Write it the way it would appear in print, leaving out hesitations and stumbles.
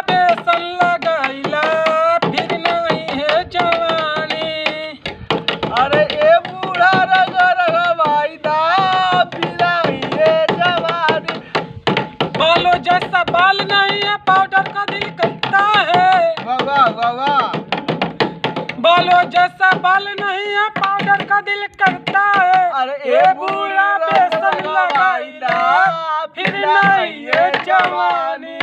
बेसन लगाइला फिर नहीं है जवानी। अरे ए बूढ़ा रंग रंगवाइला फिर नहीं है जवानी। बालों जैसा बाल नहीं है पाउडर का दिल करता है। वाह वाह वाह। बालों जैसा बाल नहीं है पाउडर का दिल करता है। अरे ए बूढ़ा बेसन लगाइला फिर नहीं है जवानी।